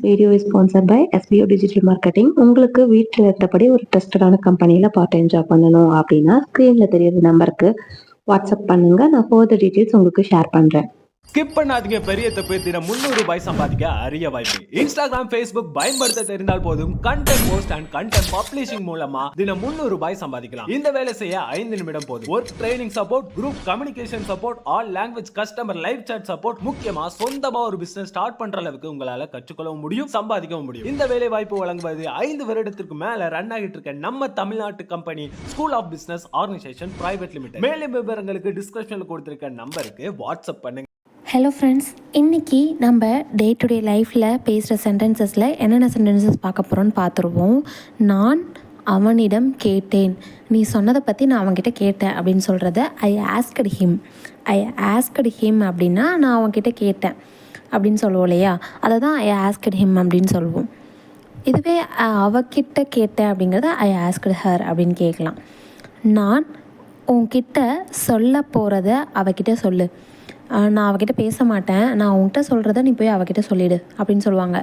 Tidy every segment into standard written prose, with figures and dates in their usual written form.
Video is sponsored by SBO digital marketing. உங்களுக்கு வீட்டில் இருந்தபடி ஒரு ட்ரஸ்டடான கம்பெனியில் பார்ட் டைம் ஜாப் பண்ணணும் அப்படின்னா ஸ்க்ரீனில் தெரியுற நம்பருக்கு வாட்ஸ்அப் பண்ணுங்கள். நான் ஃபர்தர் டீட்டெயில்ஸ் உங்களுக்கு ஷேர் பண்ணுறேன். ஸ்கிப் பண்ணாதீங்க. பெரிய தப்பு. தினம் 300 ரூபாய் சம்பாதிக்க அரிய வாய்ப்பு. இன்ஸ்டாகிராம், Facebook பயன்படுத்த தெரிந்தால் போதும். Content post and content publishing மூலமா தினம் 300 ரூபாய் சம்பாதிக்கலாம். இந்த வேலை செய்ய 5 நிமிடம் போதும். Work training support, group communication support, all language customer live chat support, முக்கியமா சொந்தமா ஒரு பிசினஸ் ஸ்டார்ட் பண்ற அளவுக்கு உங்களால கற்றுக்கொள்ளவும் முடியும், சம்பாதிக்கவும் முடியும். இந்த வேலை வாய்ப்பு வழங்குவது 5 வருடத்திற்கு மேல ரன் ஆகிட்டு இருக்க நம்ம தமிழ்நாட்டு company school of business organisation private limited. மேலும் விவரங்களுக்கு டிஸ்கிரிப்ஷன்ல கொடுத்திருக்க நம்பருக்கு வாட்ஸ்அப் பண்ணுங்க. ஹலோ ஃப்ரெண்ட்ஸ், இன்றைக்கி நம்ம டே டு டே லைஃப்பில் பேசுகிற சென்டென்சஸில் என்னென்ன சென்டென்சஸ் பார்க்க போகிறோன்னு பார்த்துருவோம். நான் அவனிடம் கேட்டேன். நீ சொன்னதை பற்றி நான் அவன்கிட்ட கேட்டேன் அப்படின்னு சொல்கிறத ஐ ஆஸ்கட் ஹிம். ஐ ஆஸ்கட் ஹிம் அப்படின்னா நான் அவன்கிட்ட கேட்டேன் அப்படின்னு சொல்லுவோம் இல்லையா, அதை தான் ஐ ஆஸ்கட் ஹிம் அப்படின்னு சொல்லுவோம். இதுவே அவகிட்ட கேட்டேன் அப்படிங்கிறத ஐ ஆஸ்கட் ஹர் அப்படின்னு கேட்கலாம். நான் உன்கிட்ட சொல்ல போகிறத அவகிட்ட சொல்லு. நான் அவகிட்ட பேச மாட்டேன், நான் உன்கிட்ட சொல்கிறத நீ போய் அவகிட்ட சொல்லிடு அப்படின்னு சொல்லுவாங்க.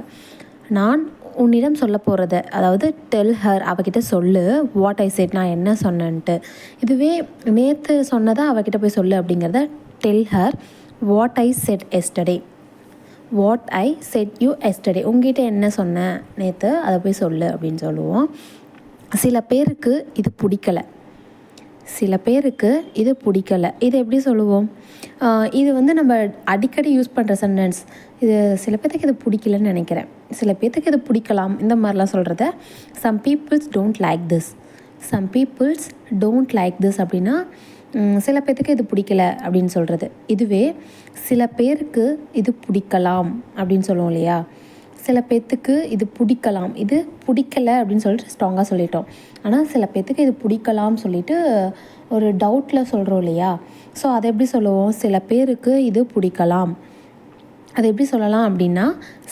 நான் உன்னிடம் சொல்ல போகிறத, அதாவது டெல் ஹர், அவகிட்ட சொல்லு வாட் ஐ செட், நான் என்ன சொன்னேன்ட்டு. இதுவே நேற்று சொன்னதை அவகிட்ட போய் சொல்லு அப்படிங்கிறத del her what I set yesterday. What I set you yesterday, உங்ககிட்ட என்ன சொன்னேன் நேற்று அதை போய் சொல்லு அப்படின்னு சொல்லுவோம். சில பேருக்கு இது பிடிக்கலை. சில பேருக்கு இது பிடிக்கலை, இது எப்படி சொல்லுவோம்? இது வந்து நம்ம அடிக்கடி யூஸ் பண்ணுற சென்டென்ஸ். இது சில பேர்த்துக்கு இது பிடிக்கலன்னு நினைக்கிறேன், சில பேர்த்துக்கு இது பிடிக்கலாம், இந்த மாதிரிலாம் சொல்கிறத some peoples don't like this. Some peoples don't like this அப்படின்னா சில பேர்த்துக்கு இது பிடிக்கல அப்படின்னு சொல்கிறது. இதுவே சில பேருக்கு இது பிடிக்கலாம் அப்படின்னு சொல்லுவோம் இல்லையா. சில பேர்த்துக்கு இது பிடிக்கலாம், இது பிடிக்கலை அப்படின்னு சொல்லிட்டு ஸ்ட்ராங்காக சொல்லிட்டோம். ஆனால் சில பேர்த்துக்கு இது பிடிக்கலாம்னு சொல்லிட்டு ஒரு டவுட்டில் சொல்கிறோம் இல்லையா. ஸோ அதை எப்படி சொல்லுவோம்? சில பேருக்கு இது பிடிக்கலாம். அது எப்படி சொல்லலாம் அப்படின்னா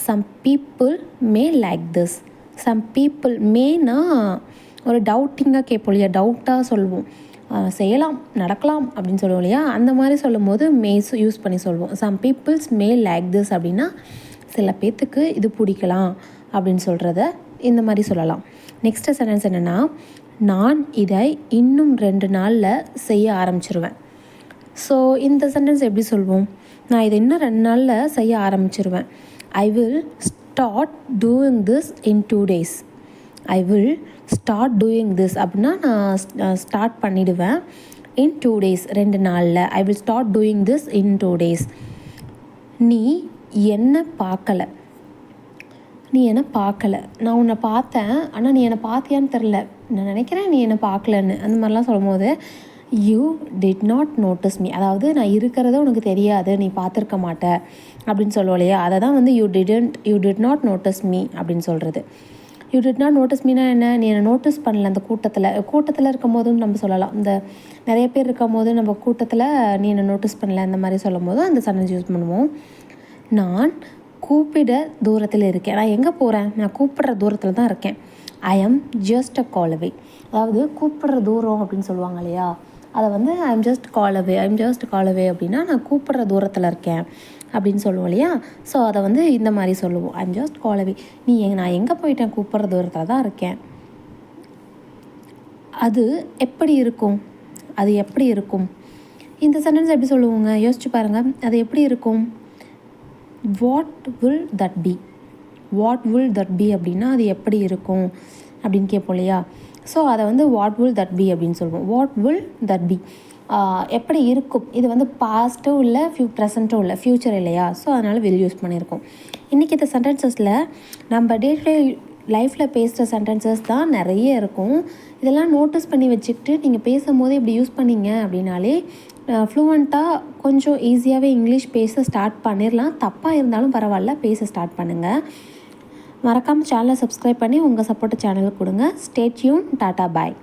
some people may like this. Some people மேனா ஒரு டவுட்டிங்காக கேட்போம் இல்லையா, டவுட்டாக சொல்லுவோம். செய்யலாம், நடக்கலாம் அப்படின்னு சொல்லுவோம் இல்லையா. அந்த மாதிரி சொல்லும் போது மேஸ் யூஸ் பண்ணி சொல்லுவோம். Some peoples may like this அப்படின்னா சில பேர்த்துக்கு இது பிடிக்கலாம் அப்படின்னு சொல்கிறத இந்த மாதிரி சொல்லலாம். நெக்ஸ்ட்டு சென்டென்ஸ் என்னென்னா, நான் இதை இன்னும் 2 நாளில் செய்ய ஆரம்பிச்சிருவேன். ஸோ இந்த சென்டென்ஸ் எப்படி சொல்வோம்? நான் இதை இன்னும் 2 நாளில் செய்ய ஆரம்பிச்சிருவேன். I will start doing this in 2 days. I will start doing this அப்படின்னா நான் ஸ்டார்ட் பண்ணிவிடுவேன். இன் 2 days, 2 நாளில். I will start doing this in 2 days. நீ என்ன பார்க்கலை. நீ என்னை பார்க்கலை, நான் உன்னை பார்த்தேன் ஆனால் நீ என்னை பார்த்தியான்னு தெரில, நான் நினைக்கிறேன் நீ என்னை பார்க்கலன்னு. அந்த மாதிரிலாம் சொல்லும் போது you did not notice me, அதாவது நான் இருக்கிறத உனக்கு தெரியாது, நீ பார்த்துருக்க மாட்ட அப்படின்னு சொல்லுவோம் இல்லையா. அதை தான் வந்து you did not notice me அப்படின்னு சொல்கிறது. You did not notice Meena என்ன? நீ என்னை நோட்டீஸ் பண்ணல. அந்த கூட்டத்தில் இருக்கும் போதும் நம்ம சொல்லலாம். இந்த நிறைய பேர் இருக்கும் போது நம்ம கூட்டத்தில் நீ என்னை நோட்டீஸ் பண்ணல அந்த மாதிரி சொல்லும் போதும் அந்த சென்டென்ஸ் யூஸ் பண்ணுவோம். நான் கூப்பிட தூரத்தில் இருக்கேன். நான் எங்கே போகிறேன்? நான் கூப்பிடுற தூரத்தில் தான் இருக்கேன். I am just a call away. அதாவது கூப்பிடுற தூரம் அப்படின்னு சொல்லுவாங்க இல்லையா, அதை வந்து I am just call away. I am just call away அப்படின்னா நான் கூப்பிடுற தூரத்தில் இருக்கேன் அப்படின்னு சொல்லுவோம் இல்லையா. ஸோ அதை வந்து இந்த மாதிரி சொல்லுவோம், ஐ எம் ஜஸ்ட் கால் அவே. நான் எங்கே போயிட்டேன்? கூப்பிடுற தூரத்தில் தான் இருக்கேன். அது எப்படி இருக்கும்? அது எப்படி இருக்கும்? இந்த சென்டென்ஸ் எப்படி சொல்லுவோங்க? யோசிச்சு பாருங்கள். அது எப்படி இருக்கும்? What will that be. What will that be அப்படின்னா அது எப்படி இருக்கும் அப்படின்னு கேட்போம் இல்லையா. ஸோ அதை வந்து வாட் வில் தட் பி அப்படின்னு சொல்லுவோம். வாட் வில் தட் பி, எப்படி இருக்கும். இது வந்து பாஸ்ட்டும் இல்லை, ப்ரெசண்ட்டும் இல்லை, ஃப்யூச்சர் இல்லையா. ஸோ அதனால் வில் யூஸ் பண்ணியிருக்கோம். இன்றைக்கி இந்த சென்டென்சஸில் நம்ம டே டு டே லைஃப்பில் பேசுகிற சென்டென்சஸ் தான் நிறைய இருக்கும். இதெல்லாம் நோட்டீஸ் பண்ணி வச்சுக்கிட்டு நீங்கள் பேசும்போது இப்படி யூஸ் பண்ணிங்க அப்படின்னாலே ஃப்ளூவெண்ட்டாக கொஞ்சம் ஈஸியாகவே இங்கிலீஷ் பேச ஸ்டார்ட் பண்ணிடலாம். தப்பாக இருந்தாலும் பரவாயில்ல, பேச ஸ்டார்ட் பண்ணுங்கள். மறக்காமல் சேனலை சப்ஸ்கிரைப் பண்ணி உங்கள் சப்போர்ட் சேனலுக்கு கொடுங்க. Stay tune. டாட்டா பாய்.